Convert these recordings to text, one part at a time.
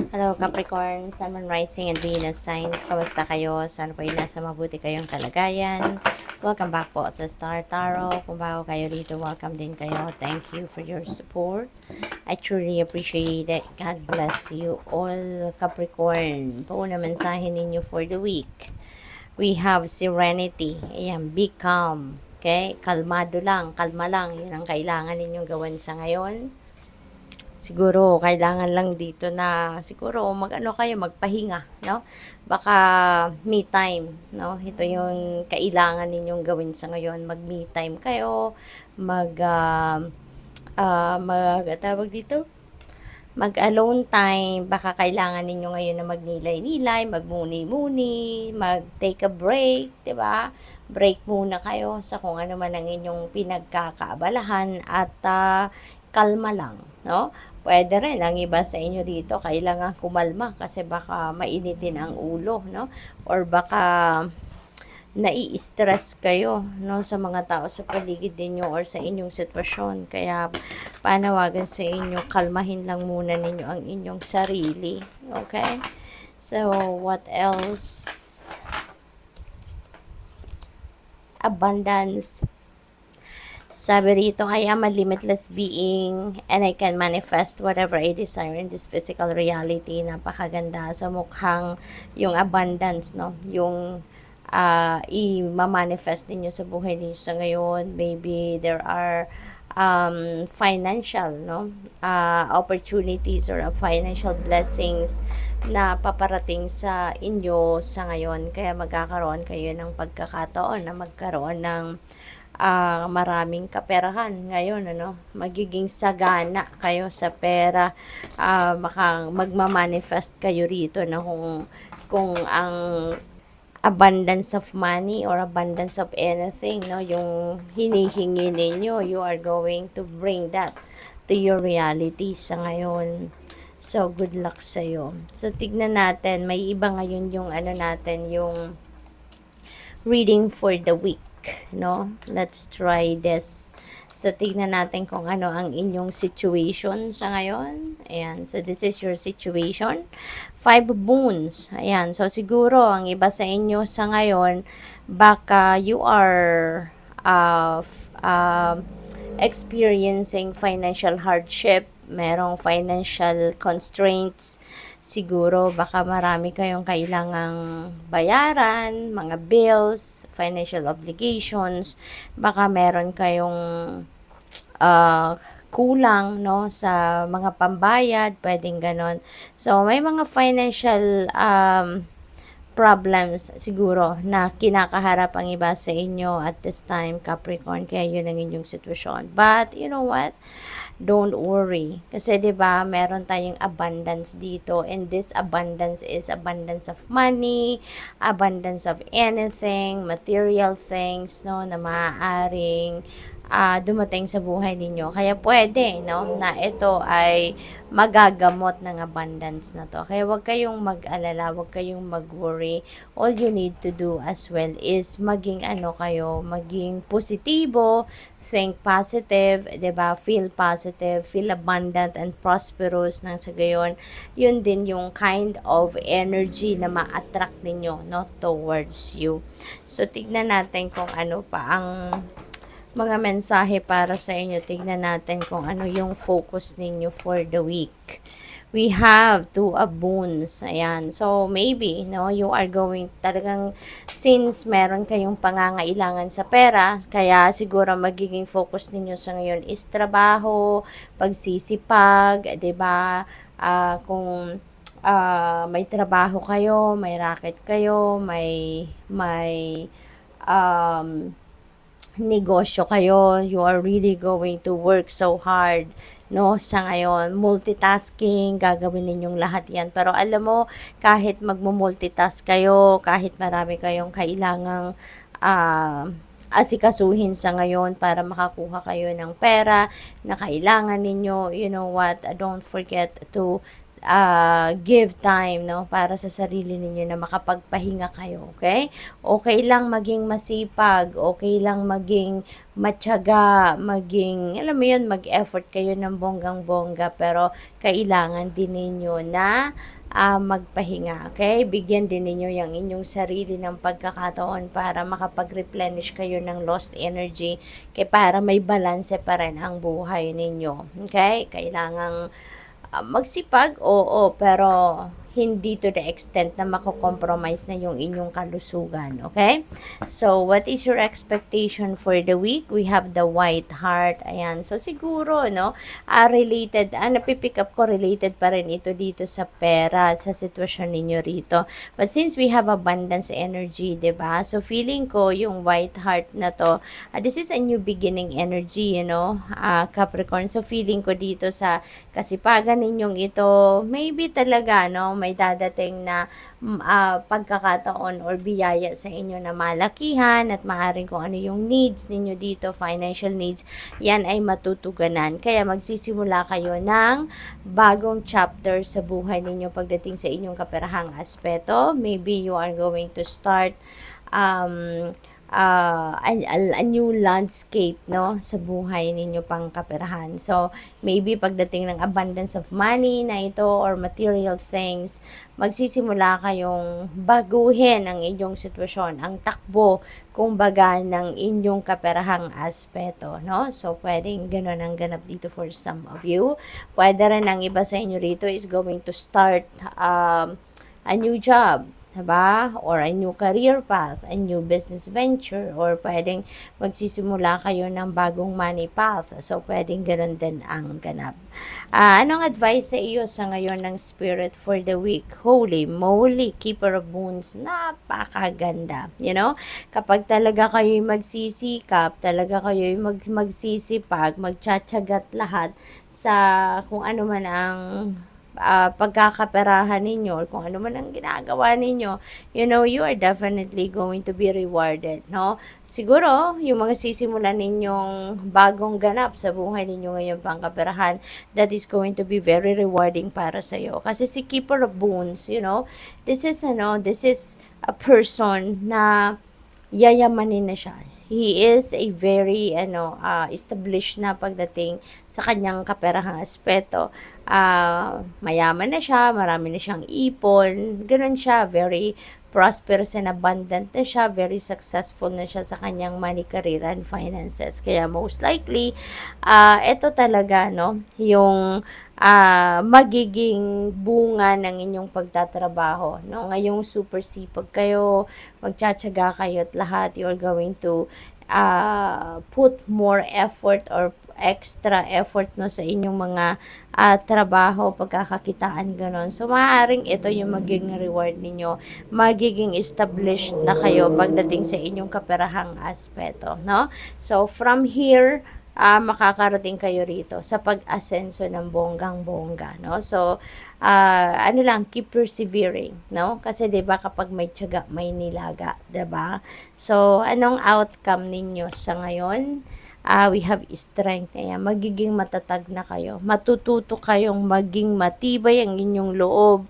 Hello Capricorn, Sun, Moon, Rising, and Venus signs. Kamusta kayo? Sana po ay nasa mabuti kayong kalagayan. Welcome back po sa Star Tarot. Kung bago kayo dito, welcome din kayo. Thank you for your support. I truly appreciate it. God bless you all, Capricorn. Po na mensahe ninyo for the week. We have serenity. Ayan, be calm. Okay? Kalmado lang, kalma lang. Yun ang kailangan ninyong gawin sa ngayon. Siguro kailangan lang dito na siguro mag-ano kayo, magpahinga, no? Baka me time, no? Ito yung kailangan ninyong gawin sa ngayon, mag-me time kayo, tawag dito, mag-alone time, baka kailangan ninyo ngayon na magnilay-nilay, magmuni-muni, mag-take a break, 'di ba? Break muna kayo sa kung ano man ang inyong pinagkakaabalahan at kalma lang, no? Pwede rin ang iba sa inyo dito kailangan kumalma kasi baka mainitin ang ulo, no? Or baka nai-stress kayo, no, sa mga tao sa paligid ninyo or sa inyong sitwasyon. Kaya panawagan sa inyo, kalmahin lang muna ninyo ang inyong sarili. Okay? So, what else? Abundance. Sabi rito, I am a limitless being and I can manifest whatever I desire in this physical reality. Napakaganda sa mukhang yung abundance, no? Yung i-manifest ninyo sa buhay ninyo sa ngayon. Maybe there are financial, no? Opportunities or financial blessings na paparating sa inyo sa ngayon. Kaya magkakaroon kayo ng pagkakataon na magkaroon ng maraming kaperahan ngayon, ano, magiging sagana kayo sa pera, magmamanifest kayo rito na kung ang abundance of money or abundance of anything, no, yung hinihingi ninyo, you are going to bring that to your reality sa ngayon. So, good luck sa'yo. So, tignan natin, may iba ngayon yung ano natin, yung reading for the week, no? Let's try this. So, tignan natin kung ano ang inyong situation sa ngayon. Ayan. So, this is your situation. 5 moons. Ayan. So, siguro, ang iba sa inyo sa ngayon, baka you are experiencing financial hardship, merong financial constraints, siguro baka marami kayong kailangang bayaran, mga bills, financial obligations, baka meron kayong kulang, no, sa mga pambayad, pwedeng ganon. So, may mga financial problems siguro na kinakaharap ang iba sa inyo at this time, Capricorn, kaya yun ang inyong sitwasyon. But, you know what? Don't worry. Kasi 'di ba, meron tayong abundance dito and this abundance is abundance of money, abundance of anything, material things, no, na maaaring dumating sa buhay ninyo. Kaya pwede, no, na ito ay magagamot ng abundance na to. Kaya wag kayong mag-alala, wag kayong mag-worry. All you need to do as well is maging ano kayo, maging positibo, think positive, 'di ba? Feel positive, feel abundant and prosperous nang sa gayon. Yun din yung kind of energy na ma-attract ninyo, no, towards you. So tignan natin kung ano pa ang mga mensahe para sa inyo. Tignan natin kung ano yung focus ninyo for the week. We have 2 of boons. Ayan. So, maybe, no, you are going, talagang, since meron kayong pangangailangan sa pera, kaya siguro magiging focus ninyo sa ngayon is trabaho, pagsisipag, 'di ba? Kung may trabaho kayo, may racket kayo, may negosyo kayo, you are really going to work so hard, no, sa ngayon. Multitasking, gagawin ninyong lahat yan. Pero alam mo, kahit magmo-multitask kayo, kahit marami kayong kailangang asikasuhin sa ngayon para makakuha kayo ng pera na kailangan ninyo, you know what, don't forget to give time, no, para sa sarili ninyo na makapagpahinga kayo, okay? Okay lang maging masipag, okay lang maging matyaga, maging, alam mo yun, mag-effort kayo ng bonggang-bongga, pero kailangan din ninyo na magpahinga, okay? Bigyan din ninyo yung inyong sarili ng pagkakataon para makapag-replenish kayo ng lost energy, kaya para may balanse pa rin ang buhay ninyo, okay? Kailangang magsipag, oo, pero hindi to the extent na mako-compromise na yung inyong kalusugan, okay? So, what is your expectation for the week? We have the White Heart, ayan. So, siguro, no, related, napipick up ko, related pa rin ito dito sa pera, sa sitwasyon ninyo rito. But since we have abundance energy, 'di ba? So, feeling ko, yung White Heart na to, this is a new beginning energy, Capricorn. So, feeling ko dito sa kasipagan ninyong ito, maybe talaga, no, may dadating na pagkakataon or biyaya sa inyo na malakihan at maaaring kung ano yung needs ninyo dito, financial needs, yan ay matutuganan. Kaya magsisimula kayo ng bagong chapter sa buhay ninyo pagdating sa inyong kaperahang aspeto. Maybe you are going to start a new landscape, no, sa buhay ninyo pang kaperahan. So, maybe pagdating ng abundance of money na ito or material things, magsisimula kayong baguhin ang inyong sitwasyon, ang takbo, kumbaga, ng inyong kaperahang aspeto, no? So, pwedeng ganun ang ganap dito for some of you. Pwede rin ang iba sa inyo rito is going to start a new job, diba? Or a new career path, a new business venture, or pwedeng magsisimula kayo ng bagong money path. So, pwedeng ganun din ang ganap. Anong advice sa iyo sa ngayon ng Spirit for the week? Holy moly, Keeper of Moons, napakaganda. Kapag talaga kayo'y magsisikap, talaga kayo'y magsisipag, magtsatsagat lahat sa kung ano man ang pagkakaperahan ninyo or kung ano man ang ginagawa ninyo, you are definitely going to be rewarded, no? Siguro, yung mga sisimulan ninyong bagong ganap sa buhay ninyo ngayon pangkaperahan, that is going to be very rewarding para sa iyo. Kasi si Keeper of Boons, this is a person na yayamanin na siya. He is a very established na pagdating sa kanyang kaperahang aspeto. Mayaman na siya, marami na siyang ipon, ganun siya, very prosperous and abundant na siya, very successful na siya sa kanyang money, career, and finances. Kaya most likely, ito talaga, no, yung magiging bunga ng inyong pagtatrabaho, no? Ngayong super sipag kayo, magtsatsaga kayo at lahat, you're going to put more effort or extra effort, no, sa inyong mga trabaho, pagkakakitaan, ganon. So, maaaring ito yung magiging reward ninyo. Magiging established na kayo pagdating sa inyong kaperahang aspeto, no? So, from here, makakarating kayo rito sa pag-asenso ng bonggang-bongga, no? So, keep persevering, no? Kasi 'di ba kapag may tiyaga, may nilaga, 'di ba? So, anong outcome ninyo sa ngayon? We have strength. Ayan, magiging matatag na kayo. Matututo kayong maging matibay ang inyong loob.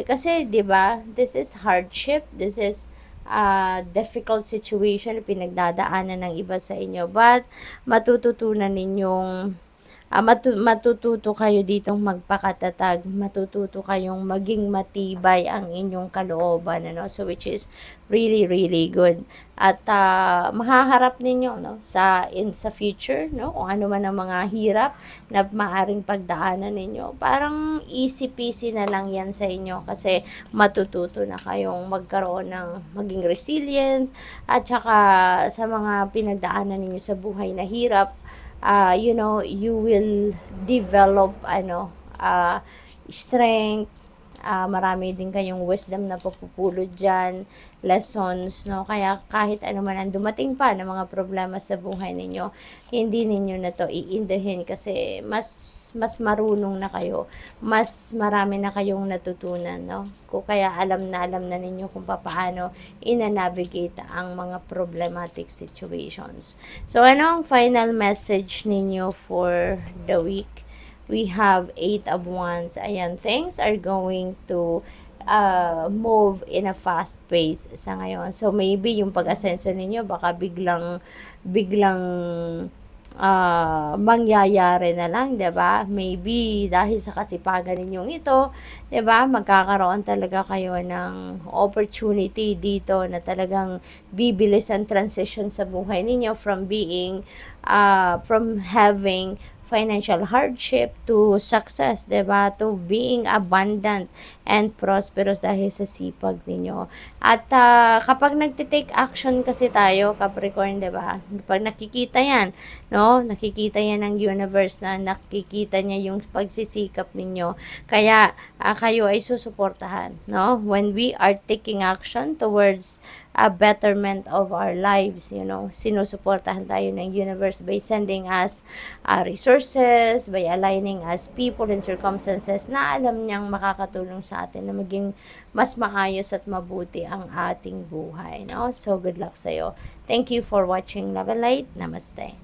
Kasi 'di ba, this is hardship, this is difficult situation pinagdadaanan ng iba sa inyo, but matututunan ninyong matututo kayo ditong magpakatatag, matututo kayong maging matibay ang inyong kalooban, so which is really really good. At mahaharap ninyo, no, sa future, no, kung ano man ang mga hirap na maaring pagdaanan ninyo, parang easy peasy na lang yan sa inyo kasi matututo na kayong magkaroon ng maging resilient at saka sa mga pinagdaanan ninyo sa buhay na hirap, you will develop strength, marami din kayong wisdom na papupulot dyan, lessons, no? Kaya kahit ano man ang dumating pa ng mga problema sa buhay ninyo, hindi ninyo na to iindahin kasi mas marunong na kayo, mas marami na kayong natutunan, no? Kaya alam na ninyo kung paano ina-navigate ang mga problematic situations. So, ano ang final message ninyo for the week? we have 8 of Wands. Ayan, things are going to move in a fast pace sa ngayon. So maybe yung pag-asenso ninyo baka biglang mangyayari na lang, 'di ba? Maybe dahil sa kasipagan ninyong ito, 'di ba? Magkakaroon talaga kayo ng opportunity dito na talagang bibilis ang transition sa buhay ninyo from having financial hardship to success, 'di ba? To being abundant and prosperous dahil sa sipag ninyo. At kapag nagte-take action kasi tayo, Capricorn, 'di ba? Pag nakikita 'yan, no? Nakikita 'yan ng universe na nakikita niya yung pagsisikap ninyo. Kaya kayo ay susuportahan, no? When we are taking action towards a betterment of our lives, sinusuportahan tayo ng universe by sending us resources, by aligning us people and circumstances na alam niyang makakatulong sa atin na maging mas maayos at mabuti ang ating buhay, no? So, good luck sa'yo. Thank you for watching Love and Light. Namaste.